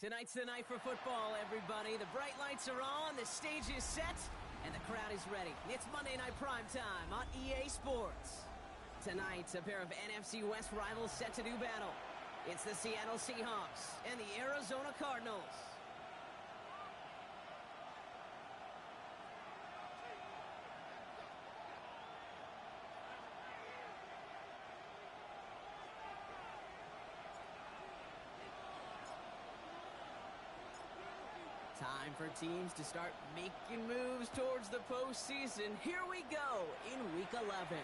Tonight's the night for football, everybody. The bright lights are on, the stage is set, and the crowd is ready. It's Monday Night Primetime on EA Sports. Tonight, a pair of NFC West rivals set to do battle. It's the Seattle Seahawks and the Arizona Cardinals. Time for teams to start making moves towards the postseason. Here we go in Week 11. And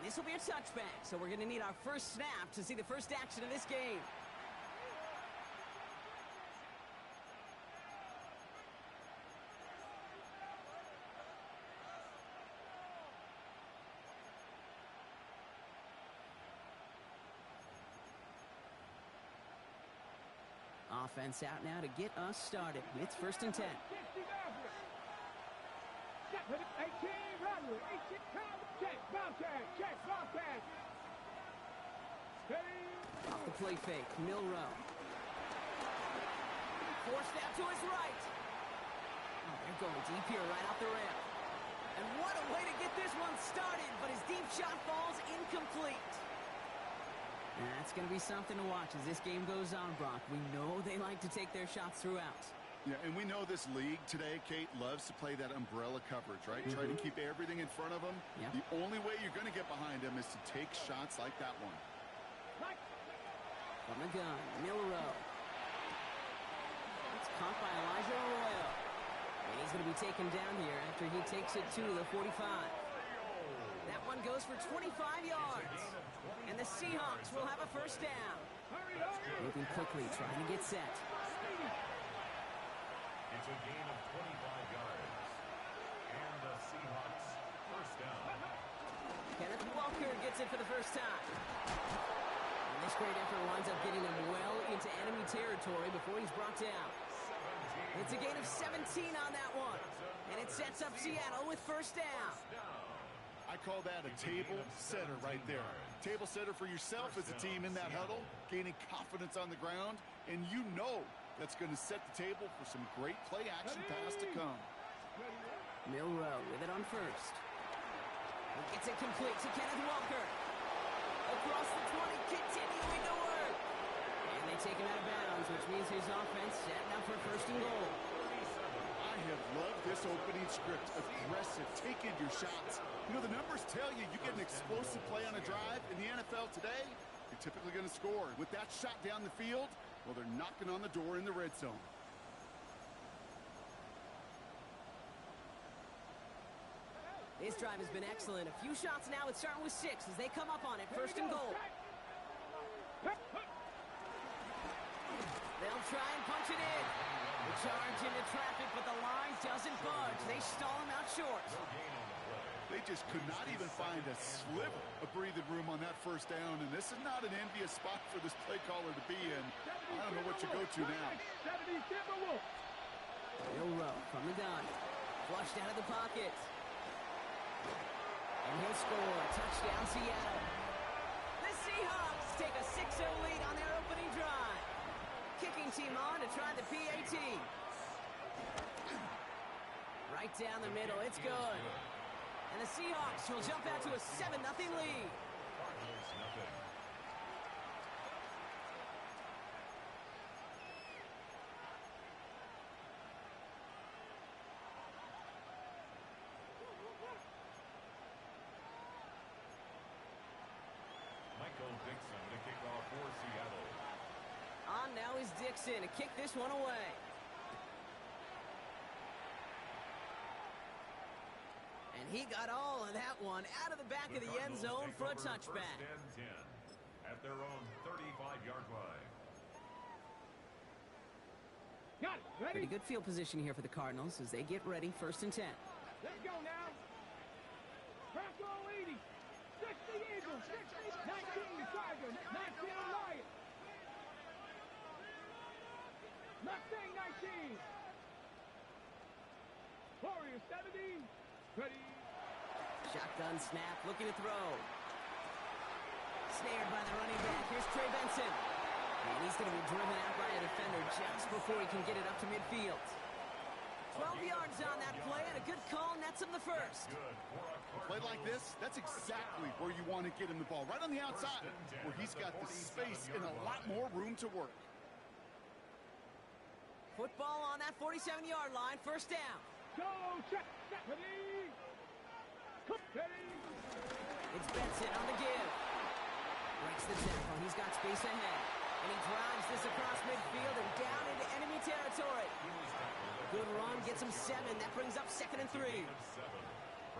this will be a touchback, so we're going to need our first snap to see the first action of this game. Offense out now to get us started. It's 1st and 10. Off the play fake, Milrow. Forced out to his right. Oh, they're going deep here right off the ramp. And what a way to get this one started, but his deep shot falls incomplete. That's going to be something to watch as this game goes on, Brock. We know they like to take their shots throughout. Yeah, and we know this league today, Kate, loves to play that umbrella coverage, right? Try to keep everything in front of them. Yep. The only way you're going to get behind them is to take shots like that one. From the gun, Milrow. It's caught by Elijah Arroyo. And he's going to be taken down here after he takes it to the 45. That one goes for 25 yards. And the Seahawks will have a first down. Moving quickly, trying to get set. It's a gain of 25 yards. And the Seahawks first down. Kenneth Walker gets it for the first time. And this great effort winds up getting him well into enemy territory before he's brought down. It's a gain of 17 on that one. And it sets up Seattle with first down. I call that a table setter right there. Table setter for yourself as a team in that huddle, gaining confidence on the ground, and you know that's going to set the table for some great play action pass to come. Milrow with it on first. He gets it complete to Kenneth Walker. Across the 20, continuing to work. And they take him out of bounds, which means his offense setting up for first and goal. I have loved this opening script. Aggressive, taking your shots. You know, the numbers tell you get an explosive play on a drive. In the NFL today, you're typically going to score. With that shot down the field, well, they're knocking on the door in the red zone. This drive has been excellent. A few shots now. It's starting with 6 as they come up on it. First and goal. They'll try and punch it in. The charge into traffic, but the line doesn't budge. They stall him out short. They just could not even find a sliver of breathing room on that first down, and this is not an envious spot for this play caller to be in. I don't know what you go to now. Milrow from the gun. Flushed out of the pocket. And he'll score. Touchdown, Seattle. The Seahawks take a 6-0 lead on their opening drive. Kicking team on to try the PAT. Right down the middle. It's good. And the Seahawks will jump out to a 7-0 lead. Michael Dixon to kick off for Seattle. On now is Dixon to kick this one away. And he got all of that one out of the back of the end zone for a touchback. First and 10 at their own 35-yard line. Got it. Ready? Pretty good field position here for the Cardinals as they get ready. 1st and 10. Let's go now. Franco 80. 60 Eagles. 60. 19 Tiger. 19 Lion. Mustang 19. Warrior 70. Ready. Shotgun snap, looking to throw. Snared by the running back. Here's Trey Benson. And He's going to be driven out by a defender just before he can get it up to midfield. 12 yards on that play, and a good call nets him the first. A play like this, that's exactly where you want to get him the ball, right on the outside, where he's got the space and a lot more room to work. Football on that 47-yard line, first down. Go, check, ready. Ready. It's Benson on the give. Breaks the tackle. He's got space ahead. And he drives this across midfield and down into enemy territory. Good run, gets him 7. That brings up 2nd and 3.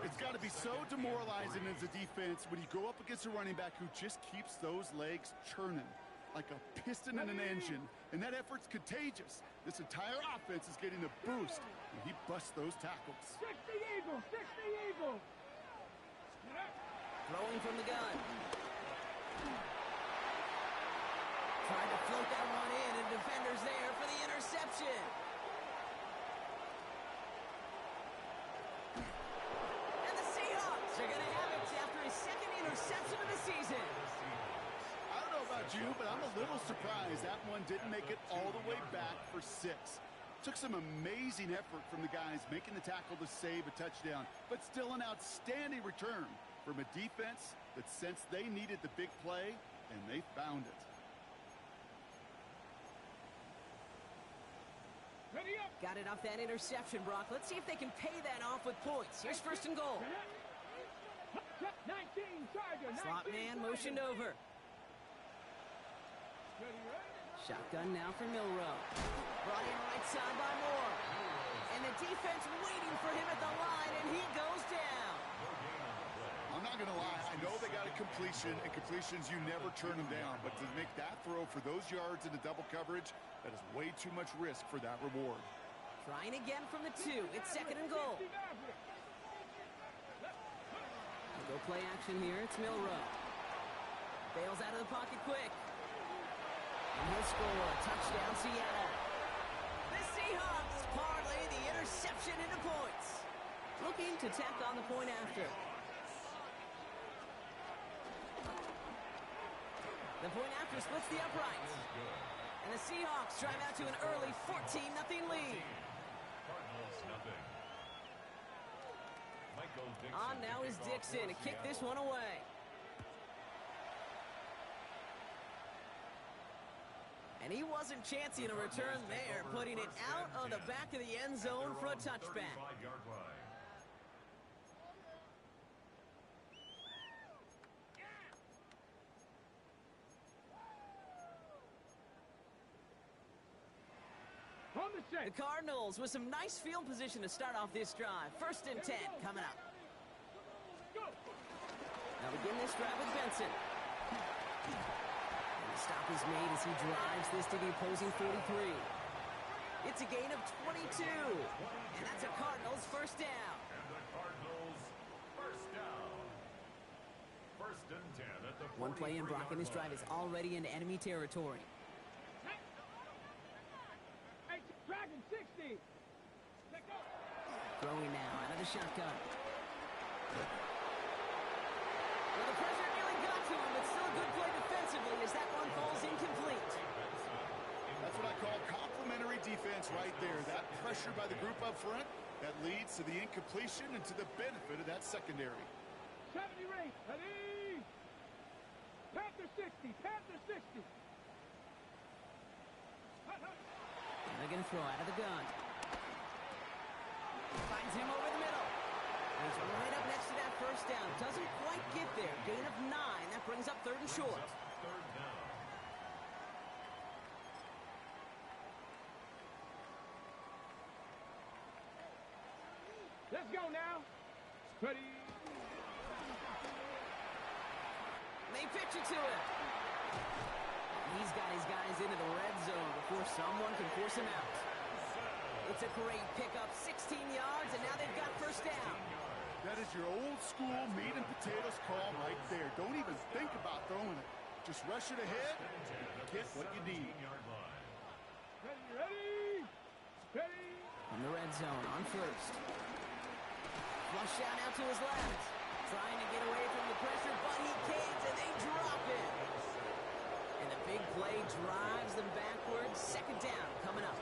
It's got to be so demoralizing as a defense when you go up against a running back who just keeps those legs churning like a piston in an engine, and that effort's contagious. This entire offense is getting a boost when he busts those tackles. 60 Eagles, 60 Eagles. Throwing from the gun. Trying to float that one in, and defender's there for the interception. And the Seahawks are going to have it after his 2nd interception of the season. I don't know about you, but I'm a little surprised that one didn't make it all the way back for 6. Took some amazing effort from the guys making the tackle to save a touchdown, but still an outstanding return from a defense that sensed they needed the big play, and they found it. Ready up. Got it off that interception, Brock. Let's see if they can pay that off with points. Here's 1st and goal. 19, Tiger, 19. Slot man motioned over. Ready. Shotgun now for Milrow. Brought in right side by Moore. And the defense waiting for him at the line, and he goes down. I'm not going to lie. I know they got a completion, and completions, you never turn them down. But to make that throw for those yards into double coverage, that is way too much risk for that reward. Trying again from the 2. It's 2nd and goal. Go play action here. It's Milrow. Bails out of the pocket quick. And he'll score. Touchdown, Seattle. The Seahawks parlay the interception into points. Looking to tack on the point after. The point after splits the uprights. And the Seahawks drive out to an early 14-0 lead. Cardinals nothing. Michael Dixon On now is Dixon to kick this one away. And he wasn't chancing a return there, putting it out on the back of the end zone for a touchback. 35-yard line. The Cardinals with some nice field position to start off this drive. 1st and 10 coming up. Now begin this drive with Benson. And the stop is made as he drives this to the opposing 43. It's a gain of 22. And that's a Cardinals first down. And the Cardinals first down. 1st and 10 at the 43-yard line. One play in Brock, and this drive is already into enemy territory. Dragon 60. Throwing now out of the shotgun. Well, the pressure nearly got to him, but still a good play defensively as that one falls incomplete. That's what I call complimentary defense right there. That pressure by the group up front, that leads to the incompletion and to the benefit of that secondary. 70 rate. Ready. Panther 60. Panther 60. They're going to throw out of the gun. Finds him over the middle. He's right up next to that first down. Doesn't quite get there. Gain of 9. That brings up 3rd and short. 3rd down. Let's go now. Ready. They pitch it to him. He's got his guys into the red zone before someone can force him out. It's a great pickup, 16 yards, and now they've got first down. That is your old school meat and potatoes call right there. Don't even think about throwing it. Just rush it ahead and get what you need. Ready. Ready. In the red zone on first. Flush out now to his left. Trying to get away from the pressure, but he caves and they drop it. And And the big play drives them backwards. Second down coming up.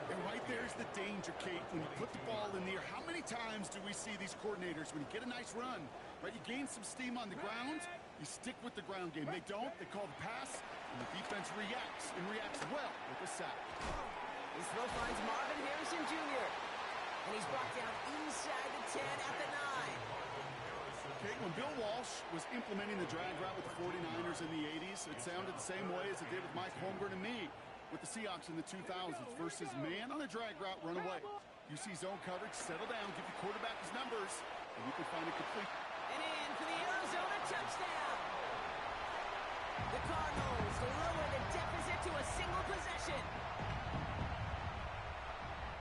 And right there's the danger, Kate. When you put the ball in the air, how many times do we see these coordinators, when you get a nice run, right, you gain some steam on the ground, you stick with the ground game. They don't. They call the pass, and the defense reacts, and reacts well with a sack. His throw finds Marvin Harrison Jr. And he's brought down inside the 10 at the 9. Okay, when Bill Walsh was implementing the drag route with the 49ers in the 80s, it sounded the same way as it did with Mike Holmgren and me with the Seahawks in the 2000s versus man on a drag route, run away. You see zone coverage, settle down, give your quarterback his numbers, and you can find a complete. And in for the Arizona touchdown. The Cardinals lower the deficit to a single possession.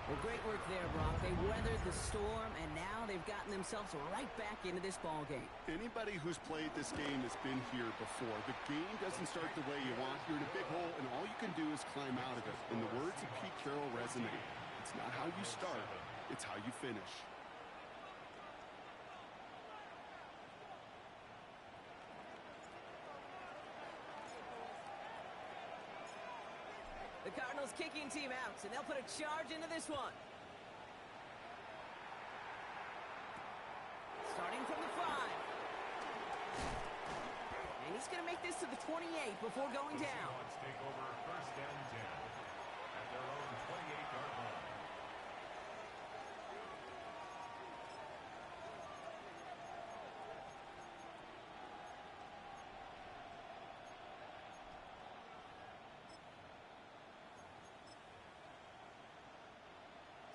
Well, great work there, Brock. They weathered the storm, and now they've gotten themselves right back into this ball game. Anybody who's played this game has been here before. The game doesn't start the way you want. You're in a big hole, and all you can do is climb out of it. And the words of Pete Carroll resonate. It's not how you start, it's how you finish. The Cardinals kicking team out, and they'll put a charge into this one. Starting from the 5. And he's going to make this to the 28 before going down. Seahawks take over first and 10 at their own 28-yard line.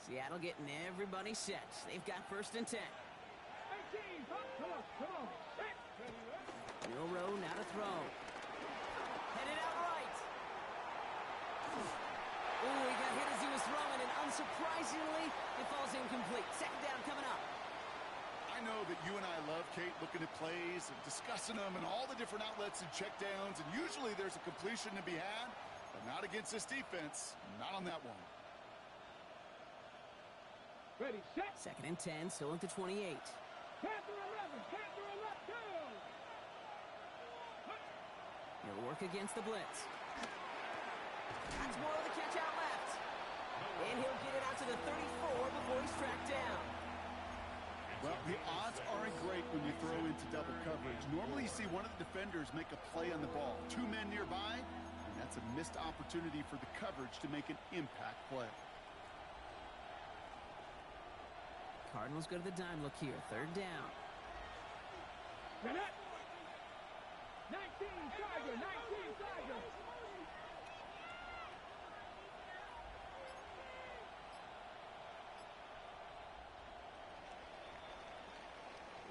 Seattle getting everybody set. They've got first and 10. 18, come on. Milrow now to throw. Headed out right. Ooh, he got hit as he was throwing, and unsurprisingly, it falls incomplete. Second down coming up. I know that you and I love, Kate, looking at plays and discussing them and all the different outlets and checkdowns, and usually there's a completion to be had, but not against this defense. Not on that one. Ready, set. Second and 10, still at the 28. Panther 11, go! He'll work against the blitz. That's more of the catch out left. And he'll get it out to the 34 before he's tracked down. Well, the odds aren't great when you throw into double coverage. Normally you see one of the defenders make a play on the ball. 2 men nearby, and that's a missed opportunity for the coverage to make an impact play. Cardinals go to the dime look here. Third down. 19, Tiger.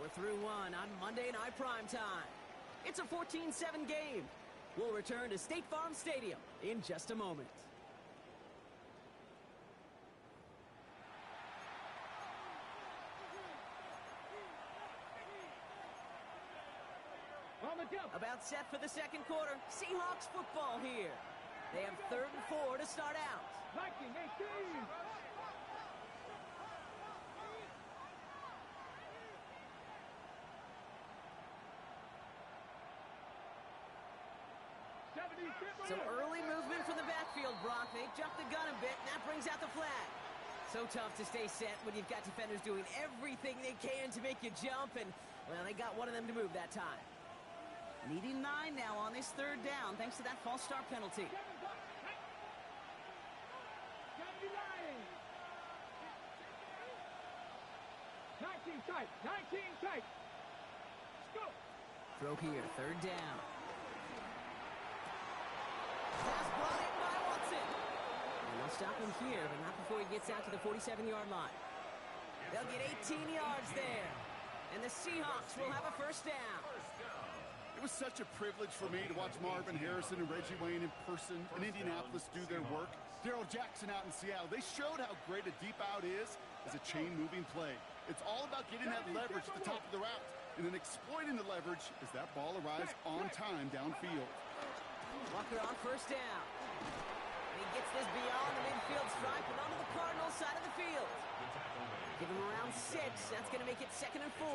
We're through one on Monday Night Primetime. It's a 14-7 game. We'll return to State Farm Stadium in just a moment. About set for the second quarter. Seahawks football here. They have 3rd and 4 to start out. 19, 18. So early movement from the backfield, Brock. They jumped the gun a bit, and that brings out the flag. So tough to stay set when you've got defenders doing everything they can to make you jump, and, well, they got one of them to move that time. Needing 9 now on this 3rd down, thanks to that false start penalty. 19 tight. Go. Throw here, 3rd down. Pass brought in by Watson. And they'll stop him here, but not before he gets out to the 47-yard line. They'll get 18 yards there. And the Seahawks will have a first down. It was such a privilege for me to watch Marvin Harrison and Reggie Wayne in person in Indianapolis do their work. Darrell Jackson out in Seattle. They showed how great a deep out is as a chain-moving play. It's all about getting that leverage at the top of the route and then exploiting the leverage as that ball arrives on time downfield. Walker on first down. he gets this beyond the midfield stripe and onto the Cardinals side of the field. Give him around 6. That's going to make it 2nd and 4.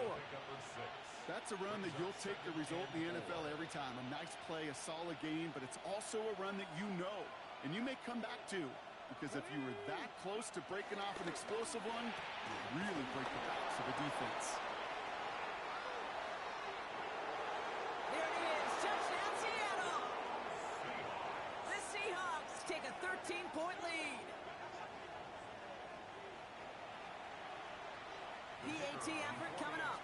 That's a run that you'll take the result in the NFL every time. A nice play, a solid game, but it's also a run that you know, and you may come back to, because if you were that close to breaking off an explosive one, you really break the backs of the defense. There it is. Touchdown, Seattle. The Seahawks take a 13-point lead. PAT effort coming up.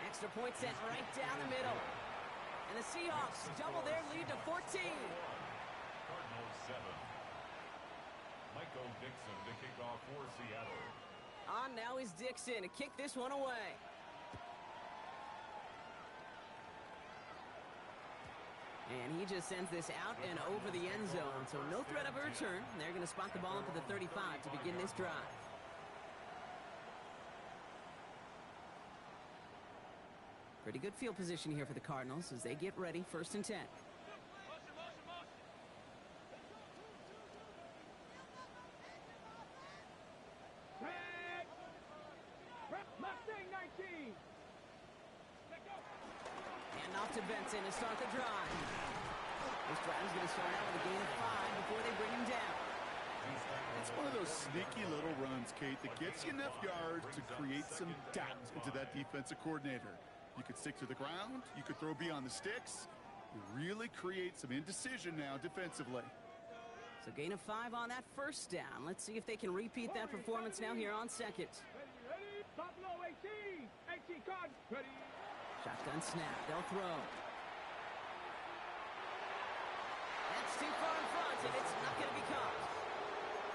Extra point set right down the middle. And the Seahawks double their lead to 14. Cardinals 7. Michael Dixon to kick off for Seattle. On now is Dixon to kick this one away. And he just sends this out and over the end zone. So no threat of a return. They're going to spot the ball up at the 35 to begin this drive. Pretty good field position here for the Cardinals as they get ready, 1st and 10. Mustang 19. And off to Benson to start the drive. This drive is going to start out with a gain of 5 before they bring him down. It's one of those sneaky little runs, Kate, that gets you enough yards to create some doubt into that defensive coordinator. You could stick to the ground. You could throw beyond the sticks. You really create some indecision now defensively. So gain of 5 on that 1st down. Let's see if they can repeat that performance now here on 2nd. Ready? Buffalo 18. 18 Cardinals. Ready? Shotgun snap. They'll throw. That's too far in front, and it's not going to be caught.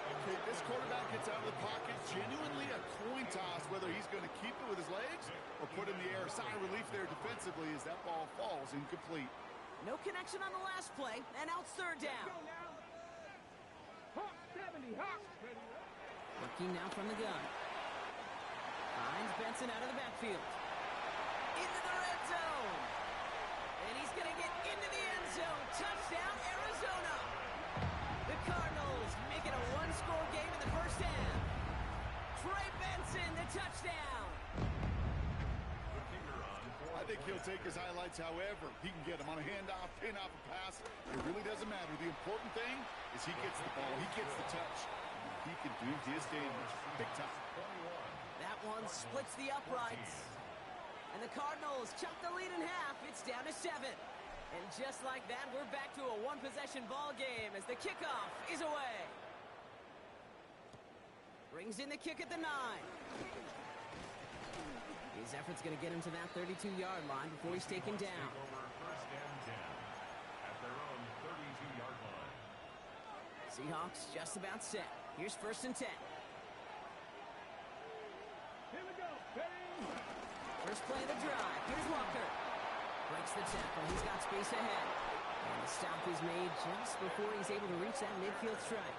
Okay, this quarterback gets out of the pocket. Genuinely a coin toss whether he's going to keep it with his legs or put in the air. Sigh of relief there defensively as that ball falls incomplete. No connection on the last play, and now it's 3rd down. Go now. Hawk 70. Hawk. Ready? Looking now from the gun. Finds Benson out of the backfield. Into the red zone. And he's going to get into the end zone. Touchdown, Arizona. The Cardinals make it a 1-score game in the 1st half. Trey Benson, the touchdown. I think he'll take his highlights however he can get them on a handoff, pin off a pass. It really doesn't matter. The important thing is he gets the ball, he gets the touch. He can do his damage big time. That one splits the uprights. And the Cardinals chop the lead in half. It's down to 7. And just like that, we're back to a 1-possession ball game as the kickoff is away. Brings in the kick at the 9. His effort's going to get him to that 32-yard line before he's taken down. First and 10 at their own 32-yard line. Seahawks just about set. Here's 1st and 10. Here we go. Ready? First play of the drive. Here's Walker. Breaks the tackle. He's got space ahead. And the stop is made just before he's able to reach that midfield strike.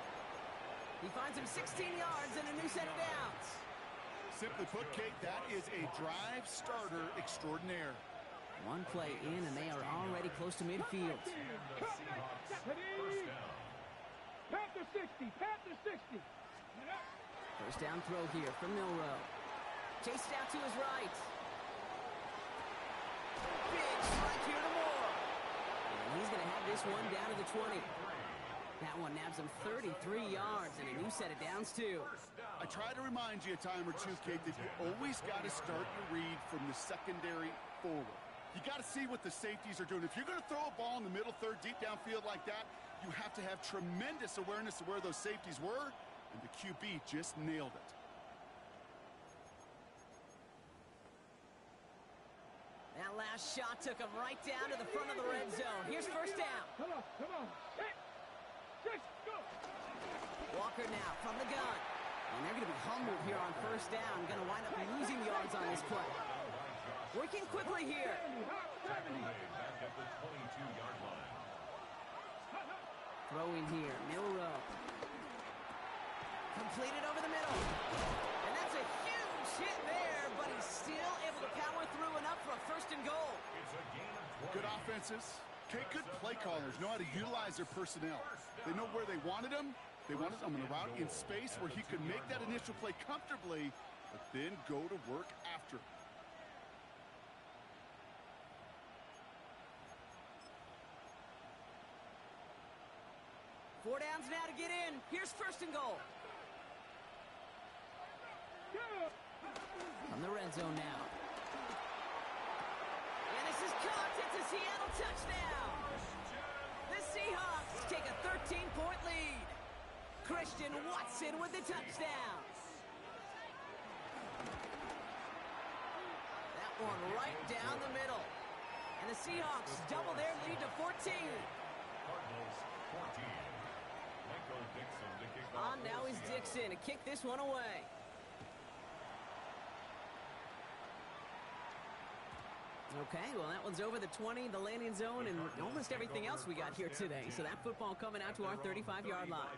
He finds him 16 yards and a new set of downs. Simply put, Kate, that is a drive starter extraordinaire. One play in, and they are already close to midfield. And the Seahawks first down. Panther 60. Panther 60. First down throw here from Milrow. Chased out to his right. Big strike here to Moore. And he's going to have this one down to the 20. That one nabs him 33 yards and a new set of downs, too. I try to remind you a time or two, Kate, that you always got to start your read from the secondary forward. You got to see what the safeties are doing. If you're going to throw a ball in the middle third, deep downfield like that, you have to have tremendous awareness of where those safeties were, and the QB just nailed it. That last shot took him right down to the front of the red zone. Here's 1st down. Come on. Come on. 6, go. Walker now from the gun. And they're going to be humbled here on 1st down. Going to wind up losing yards on this play. Working quickly here. Back at the 22-yard line. Throwing here, Milrow. Completed over the middle. And that's a huge hit there, but he's still able to power through enough for a 1st and goal. It's a gain of 20. Good offenses, Okay, good play callers know how to utilize their personnel. They know where they wanted him. They wanted him on the route in space where he could make that initial play comfortably, but then go to work after. Four downs now to get in. Here's first and goal. From the red zone now. And this is caught. It's a Seattle touchdown. The Seahawks take a 13-point lead. Christian Watson with the touchdown. That one right down the middle. And the Seahawks double their lead to 14. Cardinals 14. Michael Dixon to kick off. On now is Dixon to kick this one away. Okay, well, that one's over the 20, the landing zone, and almost everything else we got here today. So that football coming out to our 35-yard line.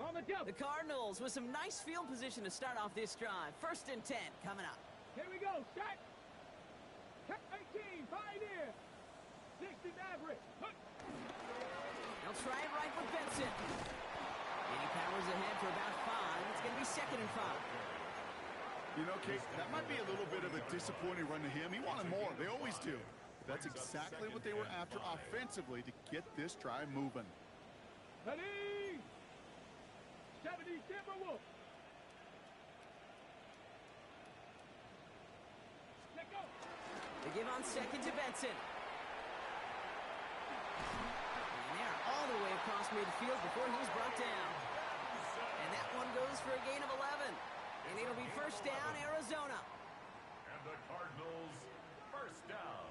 On the jump. The Cardinals with some nice field position to start off this drive. First and 10 coming up. Here we go. Set. 18. Pioneer. 60 Maverick. They'll try it right with Benson. And he powers ahead for about 5. It's going to be second and 5. You know, Kate, that might be a little bit of a disappointing run to him. He wanted more. They always do. That's exactly what they were after offensively to get this drive moving. Ready. 70 Timberwolves. Let go. They give on second to Benson. And they're all the way across midfield before he's brought down. And that one goes for a gain of 11. And it'll be first down, Arizona. And the Cardinals first down.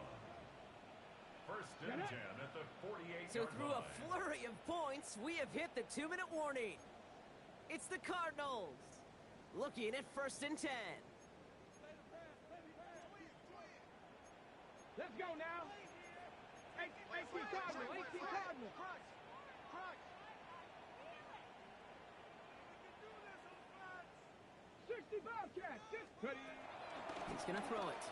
First and 10 at the 48-yard So through a line. flurry of points, we have hit the 2-minute warning. It's the Cardinals looking at first and 10. Let's go now. 18 Cardinal. 18 Cardinal. 60 Bobcats. Ready. He's going to throw it.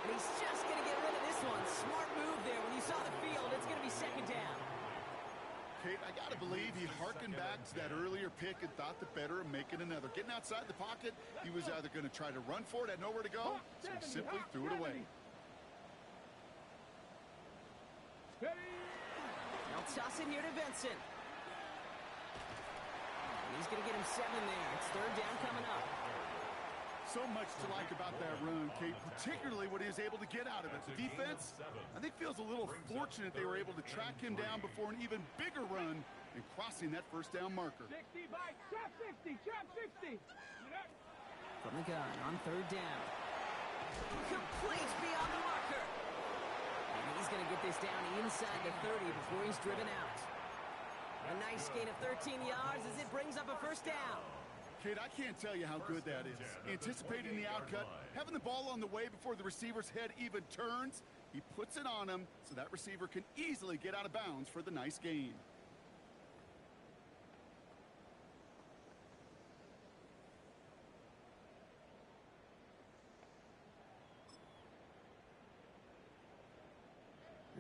And he's just going to get rid of this one. Smart move there. When you saw the field, it's going to be second down. Kate, I got to believe he harkened back to that earlier pick and thought the better of making another. Getting outside the pocket, he was either going to try to run for it, had nowhere to go, so he simply threw it away. Ready. They'll toss it here to Benson. He's going to get him 7 there. It's third down coming up. So much to like about that run, Kate, particularly what he was able to get out of it. The defense, I think, feels a little fortunate they were able to track him down before an even bigger run and crossing that first down marker. 60 by trap 60. Trap 60. From the gun on third down. Complete beyond the marker. And he's going to get this down inside the 30 before he's driven out. A nice gain of 13 yards as it brings up a first down. Kate, I can't tell you how good that is. Anticipating the outcut, having the ball on the way before the receiver's head even turns, he puts it on him so that receiver can easily get out of bounds for the nice gain.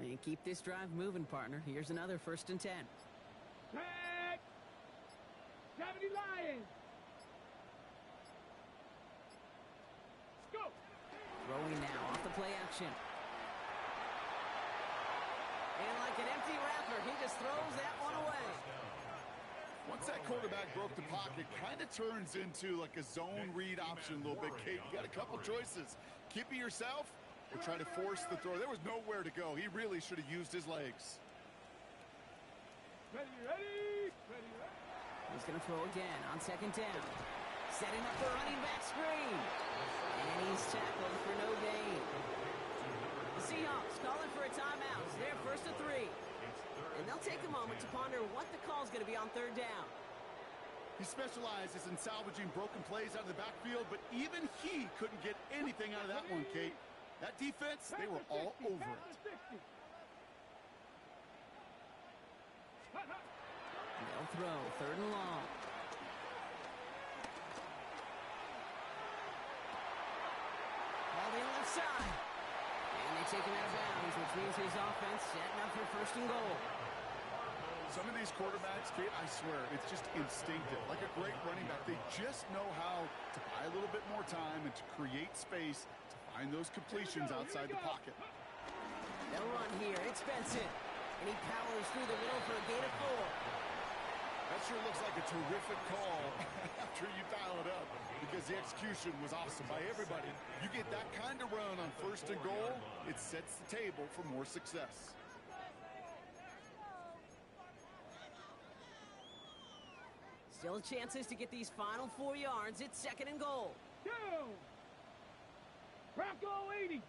And keep this drive moving, partner. Here's another first and 10. Set. 70 Lions. Go. Throwing now off the play action. And like an empty wrapper, he just throws that one away. Once that quarterback broke the pocket, kind of turns into like a zone read option a little bit, Kate. You got a couple choices. Keep it yourself or try to force the throw. There was nowhere to go. He really should have used his legs. Ready, ready. Ready, ready. He's going to throw again on second down. Setting up the running back screen. And he's tackled for no gain. The Seahawks calling for a timeout. They're first to 3. And they'll take a moment to ponder what the call's going to be on third down. He specializes in salvaging broken plays out of the backfield, but even he couldn't get anything out of that one, Kate. That defense, they were all over it. They'll throw third and long. Ball in left side. And they take him out of bounds, which means his offense setting up for first and goal. Some of these quarterbacks, Kate, I swear, it's just instinctive. Like a great running back, they just know how to buy a little bit more time and to create space to find those completions outside the pocket. They'll run here. It's Benson. And he powers through the middle for a gain of 4. That sure looks like a terrific call after you dial it up, because the execution was awesome by everybody. You get that kind of run on first and goal, it sets the table for more success. Still chances to get these final 4 yards. It's second and goal. Down. Bronco 80.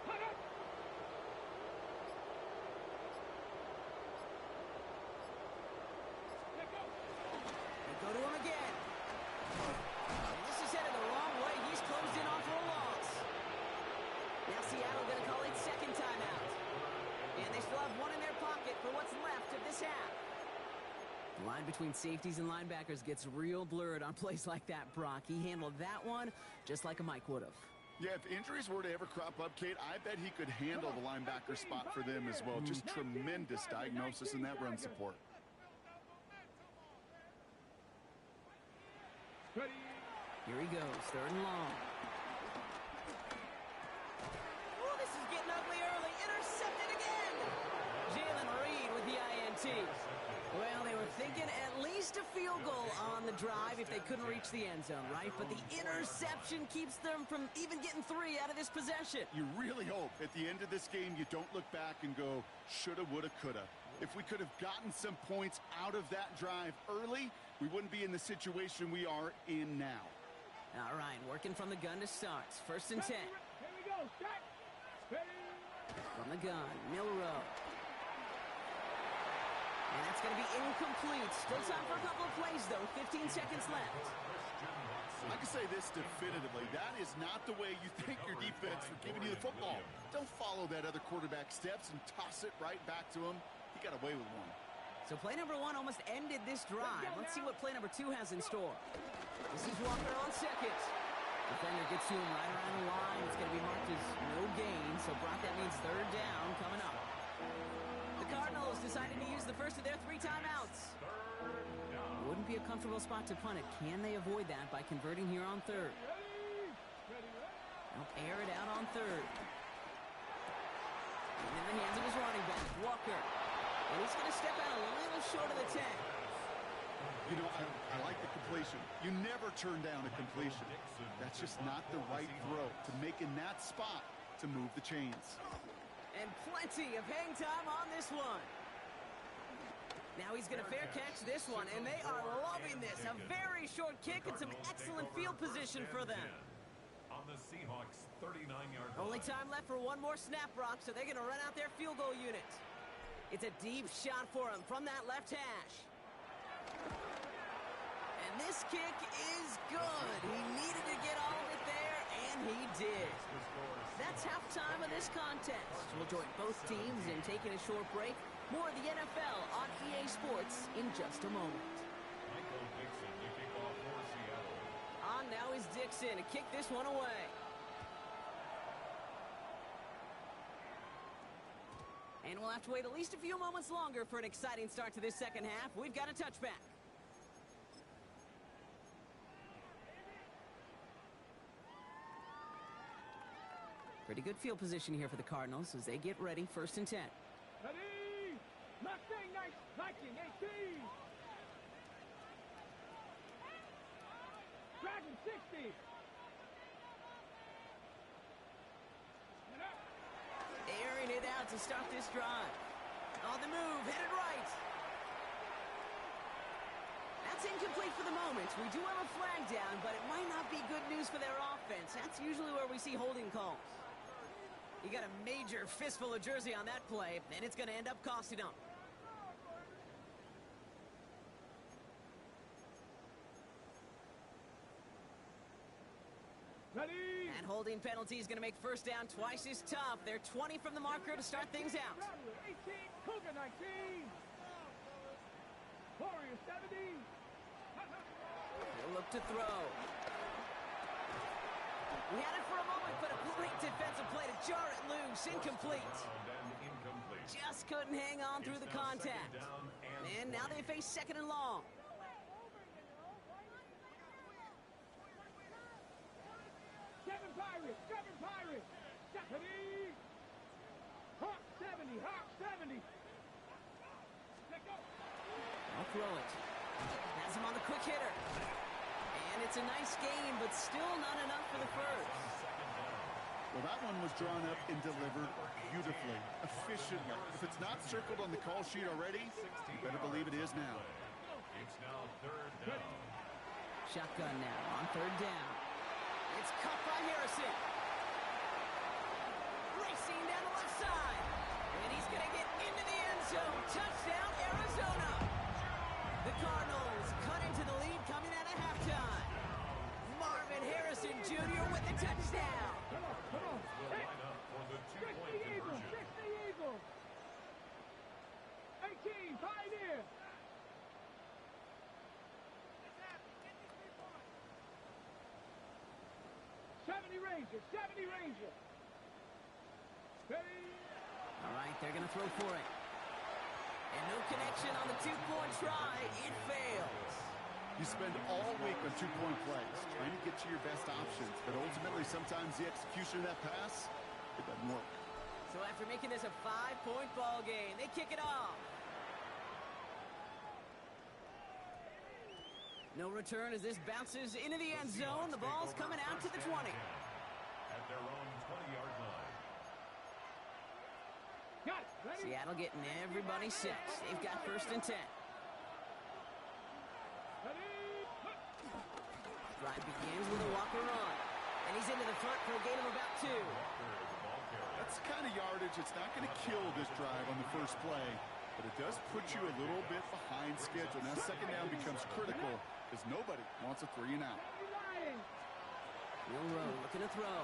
Hut up. Let go. They go to him again. And this is headed the wrong way. He's closed in on for a loss. Now Seattle going to call it second timeout. And they still have one in their pocket for what's left of this half. The line between safeties and linebackers gets real blurred on plays like that, Brock. He handled that one just like a Mike would have. Yeah, if injuries were to ever crop up, Kate, I bet he could handle the linebacker spot for them as well. Just tremendous diagnosis in that run support. Here he goes, third and long. Oh, this is getting ugly early. Intercepted again. Jalen Reed with the INT. Well, they were thinking at least a field goal on the drive if they couldn't reach the end zone, right? But the interception keeps them from even getting 3 out of this possession. You really hope at the end of this game you don't look back and go, shoulda, woulda, coulda. If we could have gotten some points out of that drive early, we wouldn't be in the situation we are in now. All right, working from the gun to start. First and 10. Here we go. Set. Ready. From the gun, Milrow. And that's going to be incomplete. Still time for a couple of plays, though. 15 seconds left. I can say this definitively. That is not the way you thank your defense for giving you the football. Don't follow that other quarterback steps and toss it right back to him. He got away with one. So play number 1 almost ended this drive. Let's see what play number 2 has in store. This is Walker on second. Defender gets to him right around the line. It's going to be marked as no gain. So, Brock, that means third down coming up. The Cardinals decided to use the first of their 3 timeouts. It wouldn't be a comfortable spot to punt it. Can they avoid that by converting here on third? They'll air it out on third. And in the hands of his running back, Walker. And he's going to step out a little short of the 10. You know, I like the completion. You never turn down a completion. That's just not the right throw to make in that spot to move the chains. And plenty of hang time on this one. Now he's going to fair catch this one, and they are loving this. A very short kick and some excellent field position for them. On the Seahawks 39-yard line. Only time left for one more snap, Brock, so they're going to run out their field goal unit. It's a deep shot for him from that left hash. And this kick is good. He needed to get all of it there, and he did. That's halftime of this contest. We'll join both teams in taking a short break. More of the NFL on EA Sports in just a moment. Michael Dixon to kick off for Seattle. On now is Dixon to kick this one away. And we'll have to wait at least a few moments longer for an exciting start to this second half. We've got a touchback. Pretty good field position here for the Cardinals as they get ready, first and 10. Ready. Mustang 1918. Dragon 60. Airing it out to start this drive. On the move, headed right. That's incomplete for the moment. We do have a flag down, but it might not be good news for their offense. That's usually where we see holding calls. You got a major fistful of jersey on that play, and it's going to end up costing them. Ready. And holding penalty is going to make first down twice as tough. They're 20 from the marker to start things out. 18. Cougar 19. Warrior 70. He'll look to throw. He had it for a moment, but a great defensive play to jar it loose. Incomplete. Just couldn't hang on through the contact. And now they face 2nd and long. Seven Pirates, Stephanie. Hawk 70, Hawk 70. Let go. I'll throw it. Has him on the quick hitter. And it's a nice game, but still not enough for the first. Well, that one was drawn up and delivered beautifully, efficiently. If it's not circled on the call sheet already, you better believe it is now. It's now 3rd down. Shotgun now on 3rd down. It's caught by Harrison. Racing down the left side. And he's going to get into the end zone. Touchdown, Arizona. The Cardinals cut into the lead coming out of halftime. Marvin Harrison Jr. with the touchdown. Come on. Will line up for the 2-point conversion. 60 Eagles. 18, Pioneer. Seventy Rangers. Ready? All right, they're going to throw for it. And no connection on the 2-point try. It fails. You spend all week on 2-point plays, trying to get to your best options, but ultimately sometimes the execution of that pass, it doesn't work. So after making this a 5-point ball game, they kick it off. No return as this bounces into the end zone. The ball's coming out to the 20. At their own 20-yard line. Got it. Ready? Seattle getting everybody set. They've got 1st and 10. Ready? Drive begins with a Walker run. And he's into the front for a gain of about 2. That's the kind of yardage that's not going to kill this drive on the first play, but it does put you a little bit behind schedule. Now 2nd down becomes critical because nobody wants a 3-and-out. Milrow looking to throw.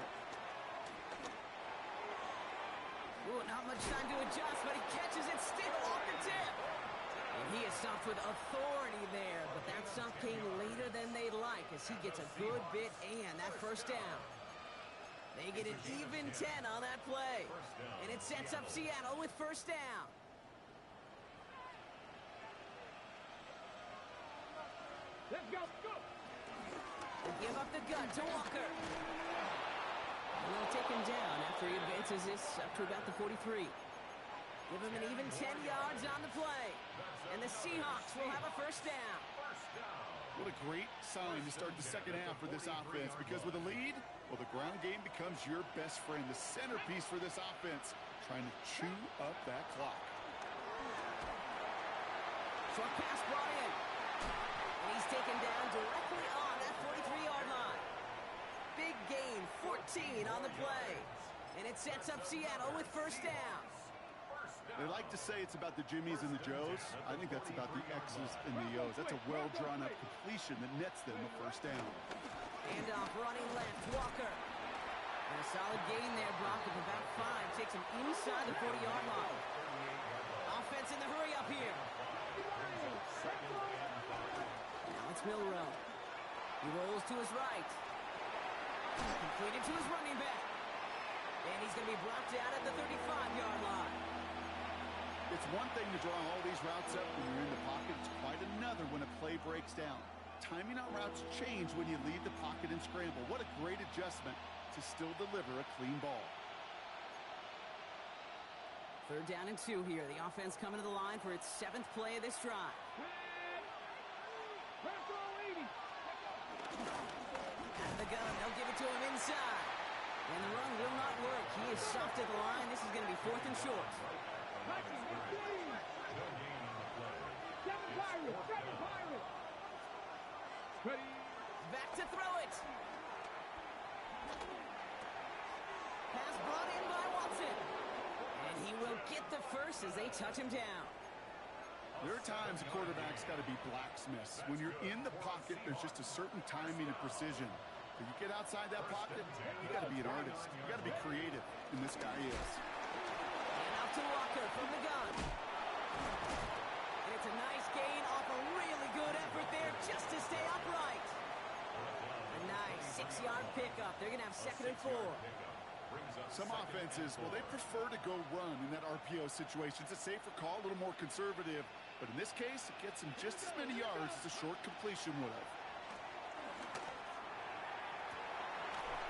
Ooh, not much time to adjust, but he catches it still off the tip. And he is stopped with authority there, but that stop came later than they'd like as he gets a good bit and that 1st down. They get an even 10 on that play. And it sets up Seattle with 1st down. Let's go. They give up the gun to Walker. And they'll take him down after he advances this up to about the 43. Give him an even 10 yards on the play. And the Seahawks will have a 1st down. What a great sign to start the 2nd half for this offense, because with a lead, well, the ground game becomes your best friend, the centerpiece for this offense, trying to chew up that clock. Short pass brought in. And he's taken down directly on that 43-yard line. Big gain, 14 on the play. And it sets up Seattle with 1st down. They like to say it's about the Jimmies and the Joes. I think that's about the X's and the O's. That's a well-drawn-up completion that nets them a 1st down. Handoff running left, Walker. And a solid gain there, Brock, of about 5. Takes him inside the 40-yard line. Offense in the hurry-up here. Now it's Milrow. He rolls to his right. Completed to his running back. And he's going to be brought down at the 35-yard line. It's one thing to draw all these routes up when you're in the pocket. It's quite another when a play breaks down. Timing on routes change when you leave the pocket and scramble. What a great adjustment to still deliver a clean ball. 3rd down and 2 here. The offense coming to the line for its 7th play of this drive. Out of the gun. They'll give it to him inside. And the run will not work. He is soft at the line. This is going to be 4th and short. Seven Pirates. Ready? Back to throw it. Pass brought in by Watson. And he will get the 1st as they touch him down. There are times a quarterback's got to be blacksmiths. When you're in the pocket, there's just a certain timing and precision. When you get outside that pocket, you got to be an artist. You got to be creative, and this guy is. And out to Walker from the gun. And it's a nice gain off a really good effort there just to stay upright. A nice 6-yard pickup. They're going to have 2nd and 4. Some offenses, well, they prefer to go run in that RPO situation. It's a safer call, a little more conservative. But in this case, it gets him just as many yards as a short completion would have.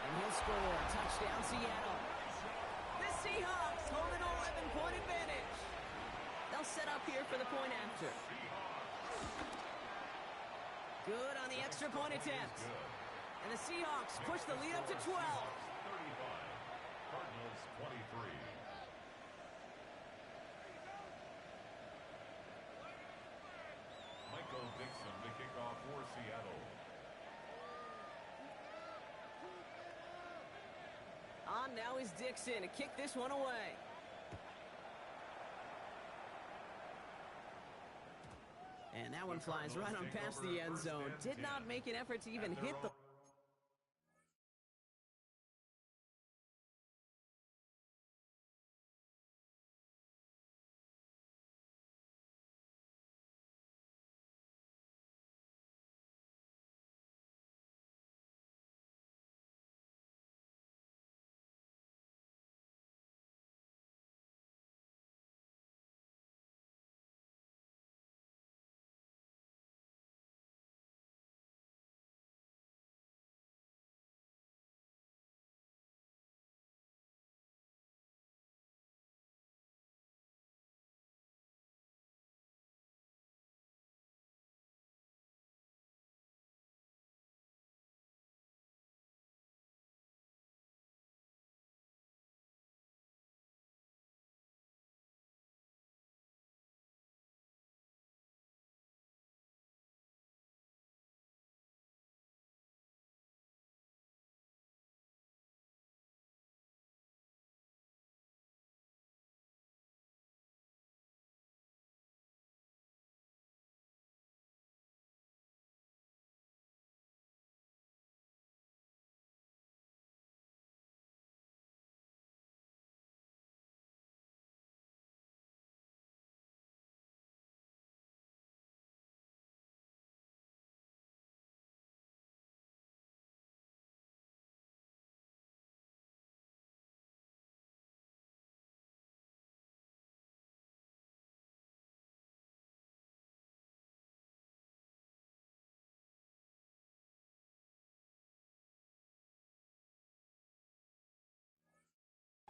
And he'll score. Touchdown, Seattle. The Seahawks hold an 11-point advantage. They'll set up here for the point after. Good on the extra point attempt. And the Seahawks push the lead up to 12. 35. Cardinals 23. Michael Dixon to kick off for Seattle. On now is Dixon to kick this one away. And that one flies right on past the end zone. Did not make an effort to even hit the...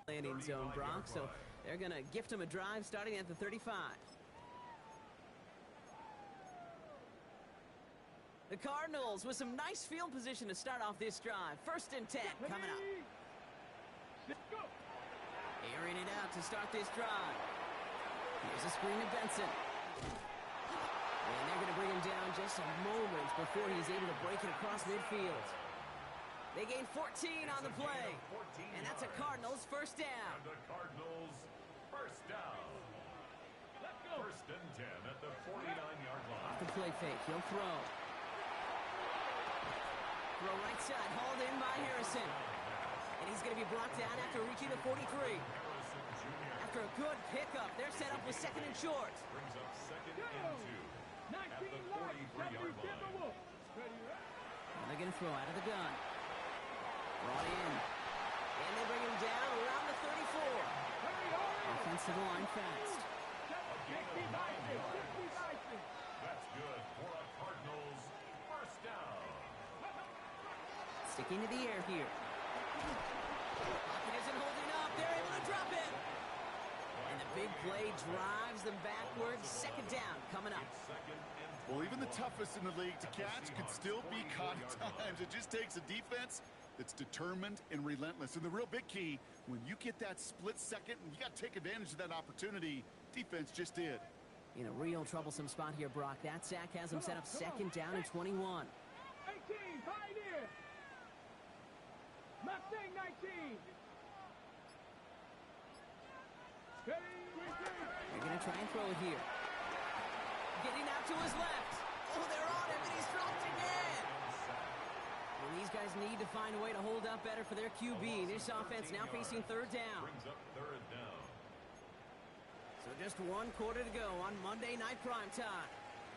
landing zone, Brock, so they're going to gift him a drive starting at the 35. The Cardinals with some nice field position to start off this drive. 1st and 10 coming up. Airing it out to start this drive. Here's a screen to Benson. And they're going to bring him down just a moment before he's able to break it across midfield. They gain 14 on the play. And that's a Cardinals 1st down. And the Cardinals 1st down. 1st and 10 at the 49-yard line. Off the play fake. He'll throw. Throw right side. Hauled in by Harrison. And he's going to be brought down after reaching the 43. After a good pickup, they're set up with 2nd and short. Brings up 2nd and 2 at the 43-yard line. And they're going to throw out of the gun. Brought in. And they bring him down around the 34. Offensive line fast. That's good for a Cardinals 1st down. Sticking to the air here. Pocket isn't holding up. They're able to drop it. And the big play drives them backwards. 2nd down coming up. Well, even the toughest in the league to catch could still be caught at times. It just takes a defense that's determined and relentless. And the real big key, when you get that split second, you got to take advantage of that opportunity. Defense just did. In a real troublesome spot here, Brock. That sack has him set up 2nd down and 21. 18, pioneer. Mustang 19. They're going to try and throw it here. Getting out to his left. Oh, they're on him, and he's dropped again. Well, these guys need to find a way to hold up better for their QB. This offense now facing 3rd down. Brings up 3rd down. So just 1 quarter to go on Monday Night Primetime.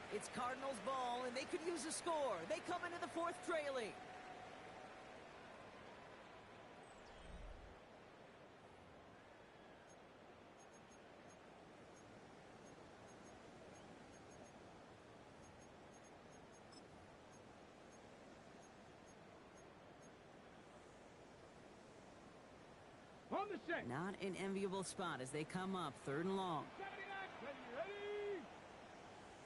It's Cardinals ball, and they could use a score. They come into the 4th trailing. On the set. Not an enviable spot as they come up 3rd and long. 79, ready.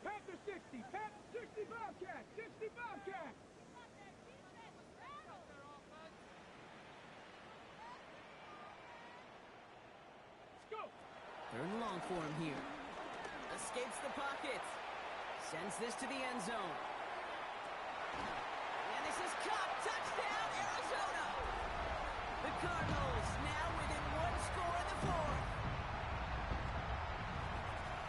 Panther 60, Panther 60 Bobcat, 60 Bobcat. Let's go. 3rd and long for him here. Escapes the pocket. Sends this to the end zone. And this is caught. Touchdown, Arizona. The Cardinals now within 1 score in the 4th.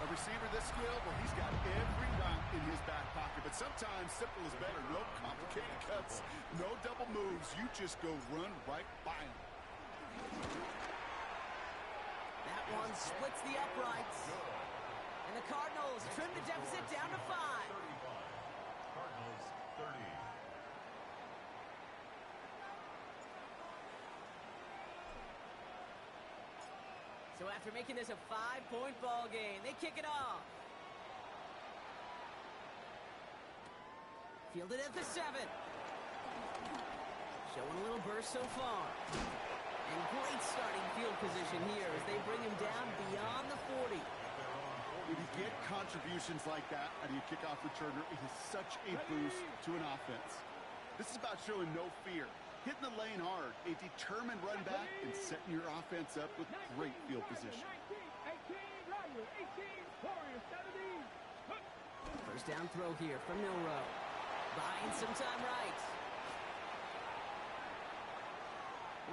A receiver this skilled, well, he's got every route in his back pocket. But sometimes simple is better. No complicated cuts, no double moves. You just go run right by him. That one splits the uprights. And the Cardinals trim the deficit down to 5. 35. Cardinals 30. So after making this a 5-point ball game, they kick it off. Fielded at the 7. Showing a little burst so far. And great starting field position here as they bring him down beyond the 40. When you get contributions like that out of your kickoff returner, it is such a boost to an offense. This is about showing no fear, hitting the lane hard, a determined run back, and setting your offense up with great field position. 19, 18, Ryder, 18, Warrior, 70. First down throw here from Milrow. Buying some time right.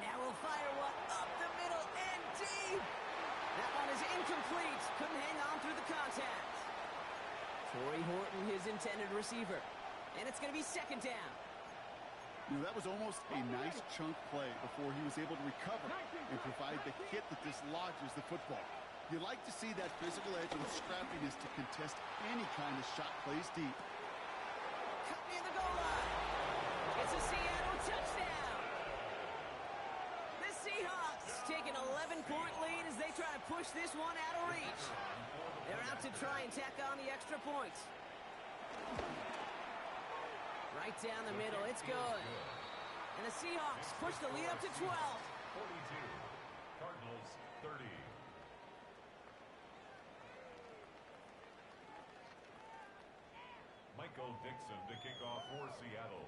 Now we'll fire one up the middle and deep. That one is incomplete. Couldn't hang on through the contact. Torrey Horton, his intended receiver. And it's going to be 2nd down. You know, that was almost a nice chunk play before he was able to recover and provide the hit that dislodges the football. You like to see that physical edge and scrappiness to contest any kind of shot plays deep. Cut near the goal line. It's a Seattle touchdown. The Seahawks take an 11-point lead as they try to push this one out of reach. They're out to try and tack on the extra point. Right down the middle, it's good. And the Seahawks push the lead up to 12. 42. Cardinals 30. Michael Dixon to kick off for Seattle.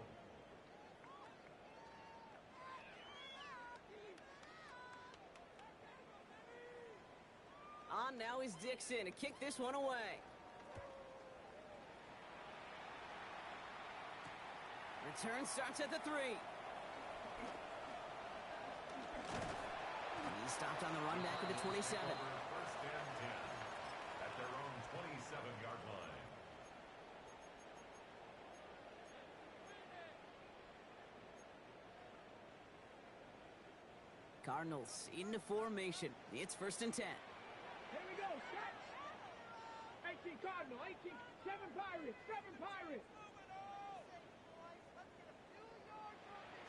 On now is Dixon to kick this one away. Return starts at the 3. He stopped on the run back at the 27. First and 10 at their own 27-yard line. Cardinals into formation. It's 1st and 10. Here we go, set. 18 Cardinal, 18, 7 Pirates, 7 Pirates.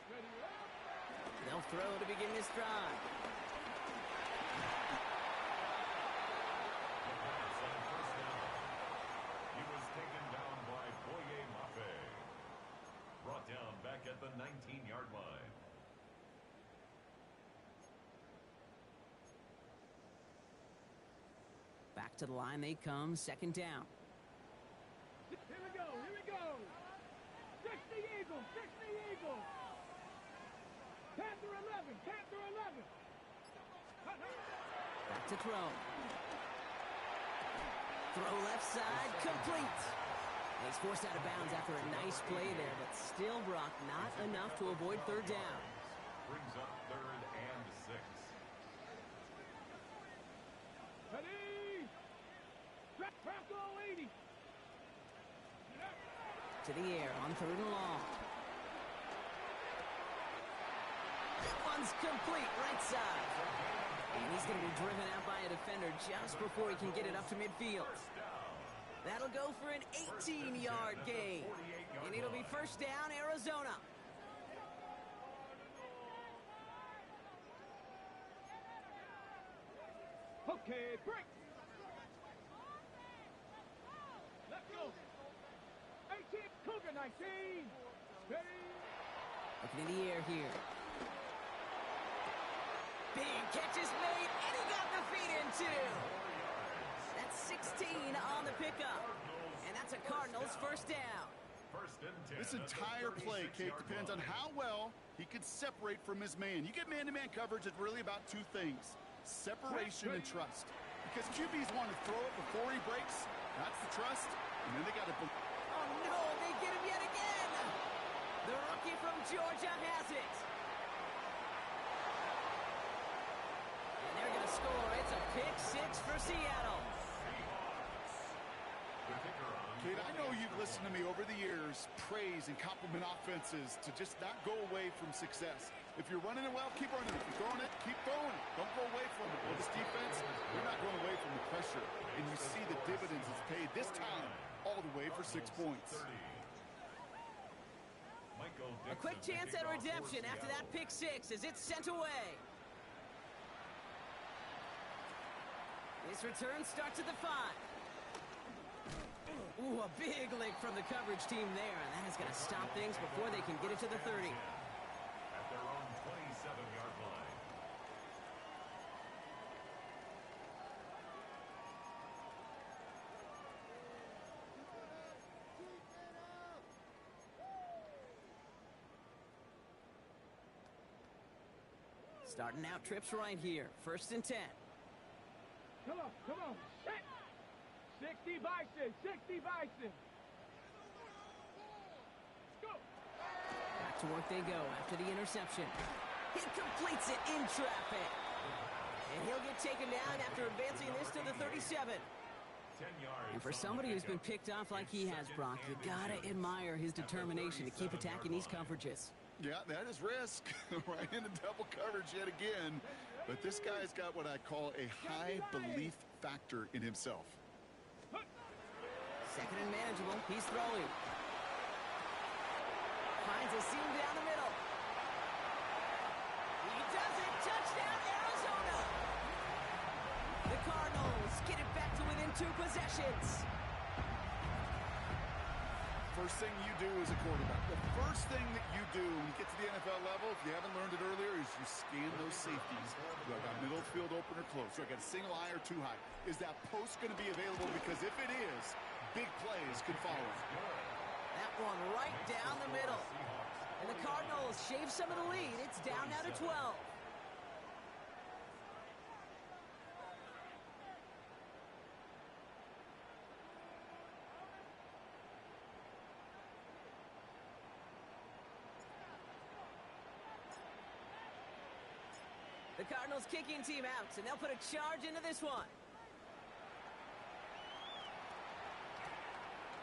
Ready up. They'll throw to begin this drive. He was taken down by Boye Mafe. Brought down back at the 19-yard line. Back to the line they come, 2nd down. Here we go, here we go. 60 Eagles, 60 Eagles. Panther 11, Panther 11. Back to throw. Throw left side, complete. He's forced out of bounds after a nice play there, but still, Brock, not enough to avoid 3rd down. Brings up 3rd and 6. Ready. Bronco 80. To the air on 3rd and long. That one's complete, right side. And he's going to be driven out by a defender just before he can get it up to midfield. That'll go for an 18-yard gain. And it'll be 1st down, Arizona. Okay, break. Let's go. 18, Cougar 19. Ready. Looking in the air here. Big catch is made, and he got the feet in, too. That's 16 on the pickup. And that's a Cardinals first down. First and 10. This entire play, Kate, depends on how well he can separate from his man. You get man-to-man coverage, it's really about two things: separation and trust. Because QBs want to throw it before he breaks. That's the trust. And then they got to... Oh, no, they get him yet again. The rookie from Georgia has it. And they're going to score. It's a pick six for Seattle. Kate, I know you've listened to me over the years praise and compliment offenses to just not go away from success. If you're running it well, keep running it. If you're throwing it, keep throwing it. Don't go away from it. Well, this defense, they're not going away from the pressure. And you see the dividends it's paid this time all the way for 6 points. A quick chance at redemption after that pick six as it's sent away. This return starts at the 5. Ooh, a big lick from the coverage team there, and that is going to stop things before they can get it to the 30. At their own 27-yard line. Starting out trips right here. First and 10. Come on, set. 60 Bison, 60 Bison. Go. Back to work they go after the interception. He completes it in traffic. And he'll get taken down after advancing this to the 37. 10 yards. And for somebody who's been picked off like he has, Brock, you gotta admire his determination to keep attacking these coverages. Yeah, that is risk. Right into double coverage yet again. But this guy's got what I call a high belief factor in himself. Second and manageable. He's throwing. Finds a seam down the middle. He does it. Touchdown, Arizona. The Cardinals get it back to within 2 possessions. First thing you do as a quarterback, the first thing that you do when you get to the NFL level, if you haven't learned it earlier, is you scan those safeties. Do I got middle field open or close? Do I got a single high or too high? Is that post going to be available? Because if it is, big plays could follow. That one right down the middle. And the Cardinals shave some of the lead. It's down now to 12. The Cardinals kicking team out, and they'll put a charge into this one.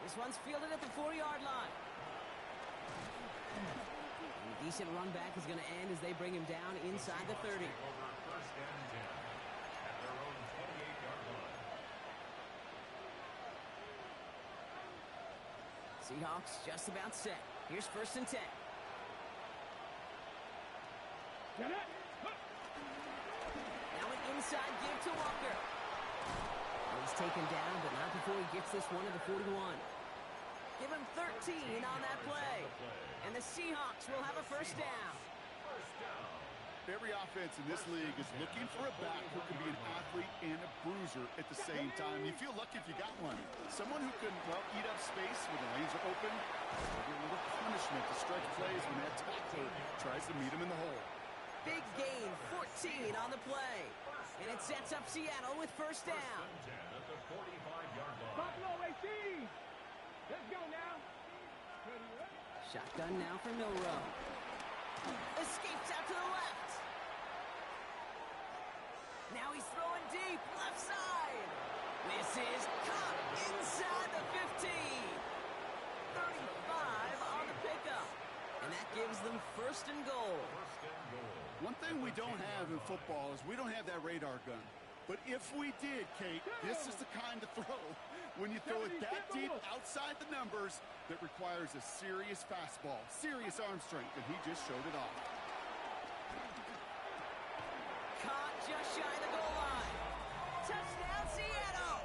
This one's fielded at the 4-yard line. And a decent run back is going to end as they bring him down inside the 30. First and 10 at their own 28-yard line. Seahawks just about set. Here's first and 10. Get it. Now an inside give to Walker. Well, he's taken down, but not before he gets this one to the 41. Give him 13 on that play. And the Seahawks will have a first down. Every offense in this league is looking for a back who can be an athlete and a bruiser at the same time. You feel lucky if you got one. Someone who can, well, eat up space when the lanes are open. Maybe a little punishment to stretch plays when that tackler tries to meet him in the hole. Big gain, 14 on the play. And it sets up Seattle with first down. Buffalo 18. Let's go now. Shotgun now for Milrow. Escapes out to the left. Now he's throwing deep, left side. This is caught inside the 15. 35 on the pickup. And that gives them first and goal. One thing we don't have in football is we don't have that radar gun. But if we did, Kate, this is the kind of throw when you throw it that deep outside the numbers that requires a serious fastball, serious arm strength, and he just showed it off. Caught just shy of the goal line. Touchdown, Seattle.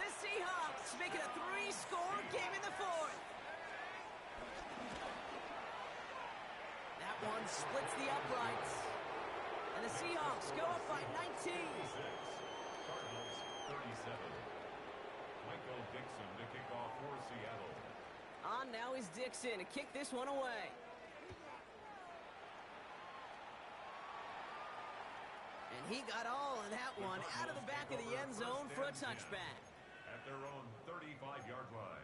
The Seahawks making a 3-score game in the 4th. That one splits the uprights. And the Seahawks go up by 19. Cardinals 37. Michael Dixon to kick off for Seattle. On now is Dixon to kick this one away. And he got all of that one out of the back of the end zone for a touchback. At their own 35-yard line.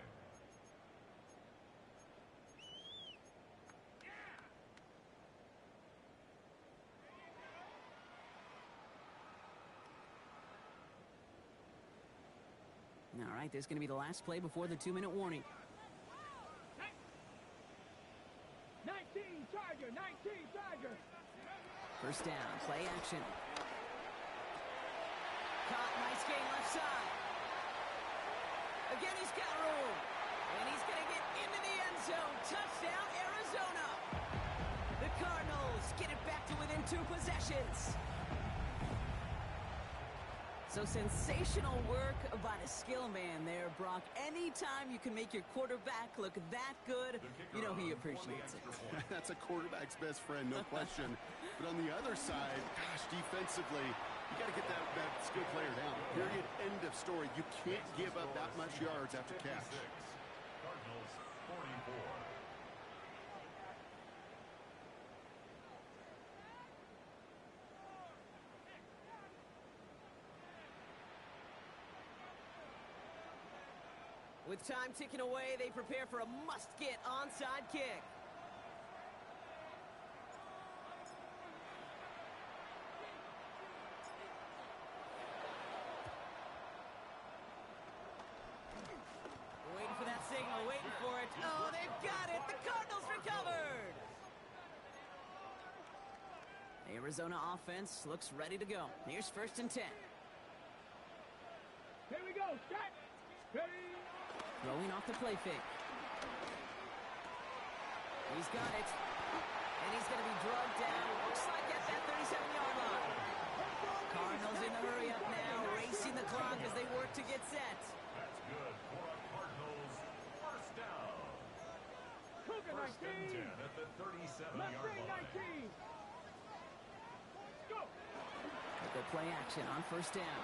All right, this is going to be the last play before the 2-minute warning. 19 Charger, 19 Charger. First down, play action. Caught, nice game left side. Again, he's got room. And he's going to get into the end zone. Touchdown, Arizona. The Cardinals get it back to within 2 possessions. So sensational work by the skill man there, Brock. Anytime you can make your quarterback look that good, you know he appreciates it. That's a quarterback's best friend, no question. But on the other side, gosh, defensively, you got to get that skill player down. Period. End of story. You can't give up that much yards after catch. Cardinals 44. With time ticking away, they prepare for a must-get onside kick. Waiting for that signal, waiting for it. Oh, they've got it. The Cardinals recovered. The Arizona offense looks ready to go. Here's 1st and 10. Here we go. Start. Ready. Throwing off the play fake. He's got it. And he's going to be drugged down. Looks like at that 37-yard line. Cardinals in the hurry up now, racing the clock as they work to get set. That's good for a Cardinals first down. Cougar First and 19. 10 at the 37-yard Mustang line. 19. Go. Go play action on 1st down.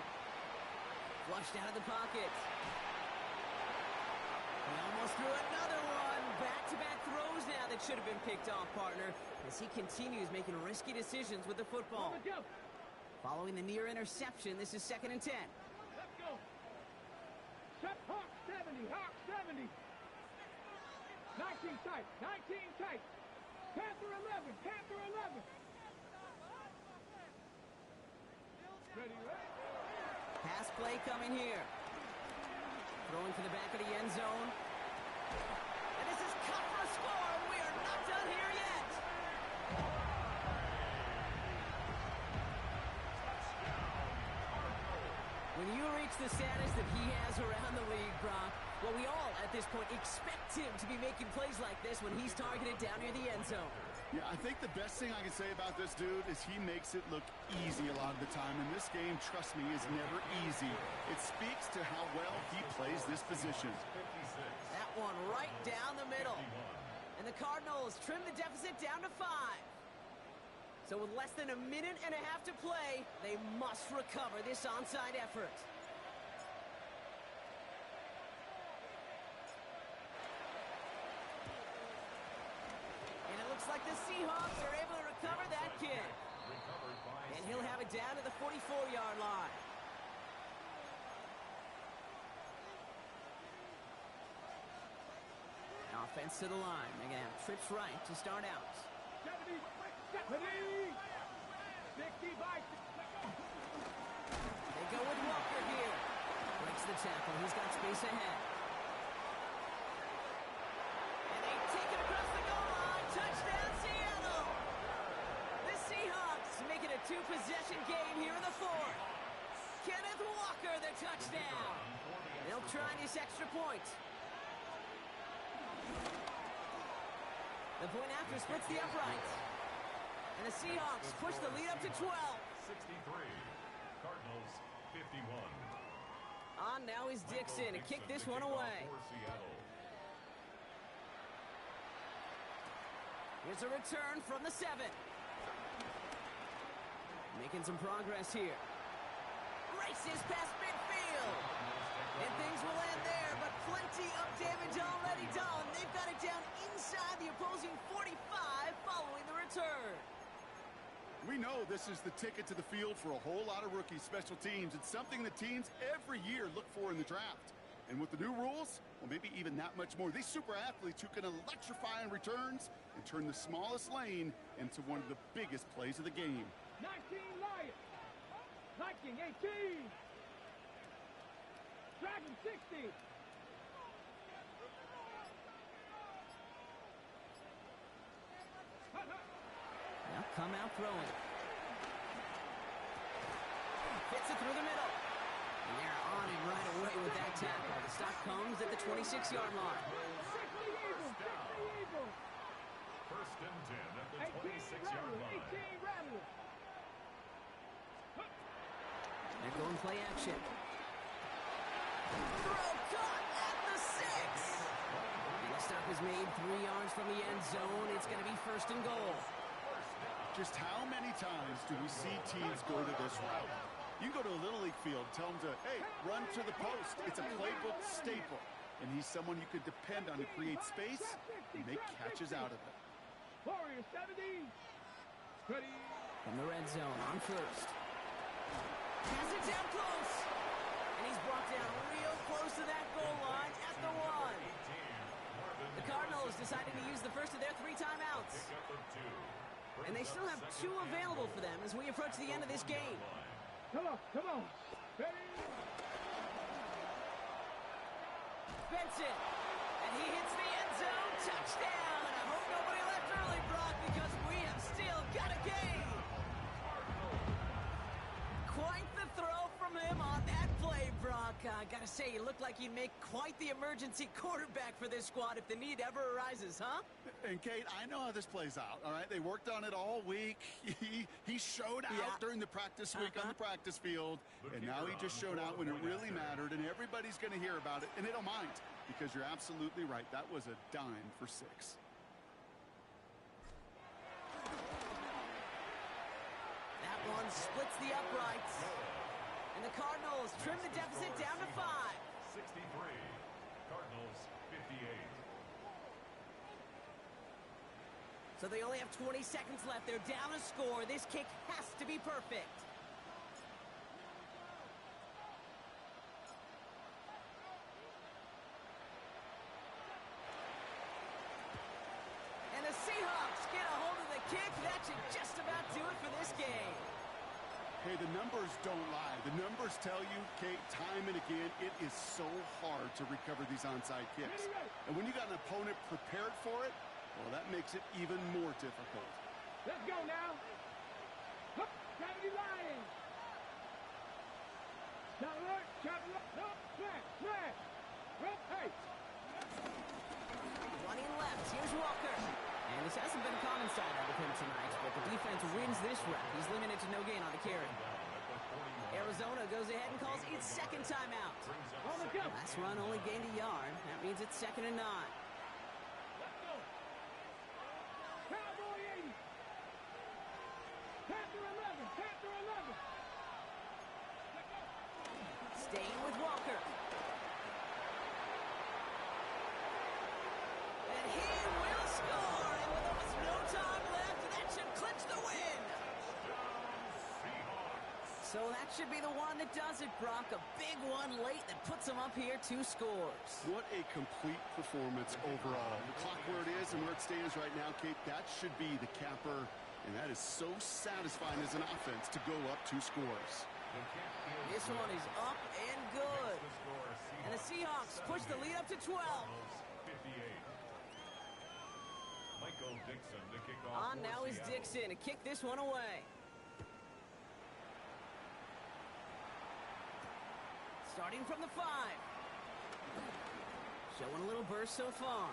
Flushed out of the pocket. He almost threw another one. Back-to-back throws now that should have been picked off, partner, as he continues making risky decisions with the football. Following the near interception, this is 2nd and 10. Let's go. Shut Hawk 70. Hawk 70. 19 tight. 19 tight. Panther 11. Panther 11. Ready, ready. Pass play coming here. Throwing for the back of the end zone. And this is cut for a score, and we are not done here yet. When you reach the status that he has around the league, Brock, well, we all, at this point, expect him to be making plays like this when he's targeted down near the end zone. Yeah, I think the best thing I can say about this dude is he makes it look easy a lot of the time. And this game, trust me, is never easy. It speaks to how well he plays this position. That one right down the middle. And the Cardinals trim the deficit down to 5. So with less than a minute and a half to play, they must recover this onside effort. And it looks like the Seahawks are able to recover that kick. And he'll have it down to the 44-yard line. Offense to the line. They're going to have trips right to start out. 70. 70. 60 by. They go with Walker here. Breaks the tackle. He's got space ahead. And they take it across the goal line. Touchdown, Seattle. The Seahawks make it a 2-possession game here in the 4th. Kenneth Walker, the touchdown. They'll try this extra point. The point after splits the uprights. And the Seahawks push the lead up to 12. 63. Cardinals 51. On now is Dixon to kick this one away. Here's a return from the 7. Making some progress here. Races past midfield. And things will end there, but plenty of damage already done. They've got it down inside the opposing 45 following the return. We know this is the ticket to the field for a whole lot of rookie special teams. It's something that teams every year look for in the draft. And with the new rules, well, maybe even that much more. These super athletes who can electrify on returns and turn the smallest lane into one of the biggest plays of the game. 19 Lions. Viking 18. Dragon 60. Now come out throwing. Fits it through the middle. And they're on him right away with that tackle. The stop comes at the 26-yard line. 60 Eagles. 60 Eagles. First and 10 at the 18 26-yard Rattlers. line. 18 Rattlers. They're going play action. Throw caught at the 6. And the stop is made 3 yards from the end zone. It's going to be first and goal. Just how many times do we see teams go to this route? You go to a Little League field, tell them to, hey, run to the post. It's a playbook staple. And he's someone you can depend on to create space and make catches out of it. Warriors 70. Ready. From the red zone on first. Has it down close. And he's brought down real close to that goal line at the 1. The Cardinals decided to use the first of their 3 timeouts. And they still have 2 available for them as we approach the end of this game. Come on, come on. Ready. Benson. And he hits the end zone. Touchdown. And I hope nobody left early, Brock, because we have still got a game. Quite the throw from him on that play, Brock. I gotta say, you look like you'd make quite the emergency quarterback for this squad if the need ever arises, huh? And Kate, I know how this plays out, all right? They worked on it all week. He showed out during the practice week on the practice field, and now he just showed out when it really mattered, and everybody's going to hear about it, and they don't mind, because you're absolutely right. That was a dime for 6. That one splits the uprights. And the Cardinals trim the deficit down to 5. 63. Cardinals 58. So they only have 20 seconds left. They're down a score. This kick has to be perfect. And the Seahawks get a hold of the kick. That should just about do it for this game. Hey, the numbers don't lie. The numbers tell you, Kate, time and again, it is so hard to recover these onside kicks. And when you got an opponent prepared for it, well, that makes it even more difficult. Let's go now. Hup, 70 Lions. Shot alert, shot alert. No, smash, smash. Well, hey. Running left. Here's Walker. And this hasn't been a common side out of him tonight, but the defense wins this rep. He's limited to no gain on the carry. Arizona goes ahead and calls its second timeout. On the go. Last run only gained a yard. That means it's 2nd and 9. Let's go. Cowboy 80. Panther 11. Panther 11. Let's go. Staying with Walker. And he will score. And with almost no time left, that should clinch the win. So that should be the one that does it, Brock. A big one late that puts him up here 2 scores. What a complete performance overall. The clock where it is and where it stands right now, Kate, that should be the capper. And that is so satisfying as an offense to go up 2 scores. This one is up and good. And the Seahawks push the lead up to 12. Michael Dixon to kick off. On now is Dixon to kick this one away. Starting from the 5. Showing a little burst so far.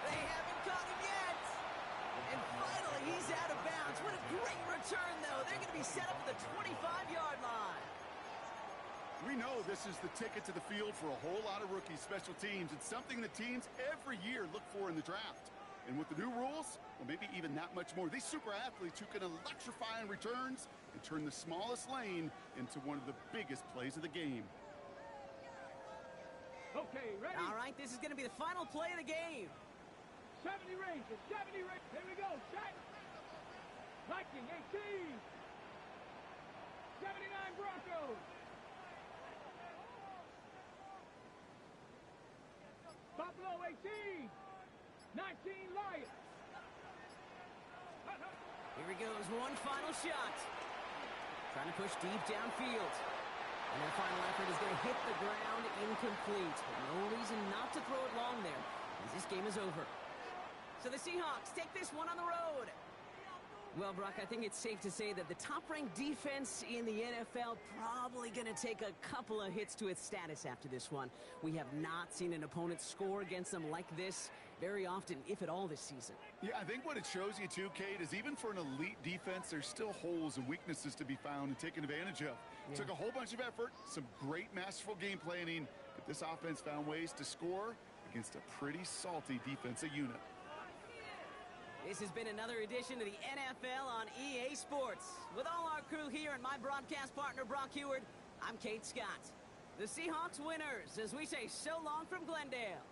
They haven't caught him yet. And finally, he's out of bounds. What a great return, though. They're going to be set up at the 25-yard line. We know this is the ticket to the field for a whole lot of rookie special teams. It's something that teams every year look for in the draft. And with the new rules, well, maybe even that much more. These super athletes who can electrify in returns and turn the smallest lane into one of the biggest plays of the game. Okay, ready? All right, this is going to be the final play of the game. 70 Rangers, 70 Rangers. Here we go, set. Viking, 18. 79 Broncos. Buffalo, 18. 19 Lions. Here he goes, one final shot. Trying to push deep downfield. And their final effort is going to hit the ground incomplete. But no reason not to throw it long there, as this game is over. So the Seahawks take this one on the road. Well, Brock, I think it's safe to say that the top-ranked defense in the NFL probably going to take a couple of hits to its status after this one. We have not seen an opponent score against them like this very often, if at all, this season. Yeah, I think what it shows you too, Kate, is even for an elite defense, there's still holes and weaknesses to be found and taken advantage of. Yeah. Took a whole bunch of effort, some great masterful game planning, but this offense found ways to score against a pretty salty defensive unit. This has been another edition of the NFL on EA Sports. With all our crew here and my broadcast partner, Brock Heward, I'm Kate Scott. The Seahawks winners, as we say so long from Glendale.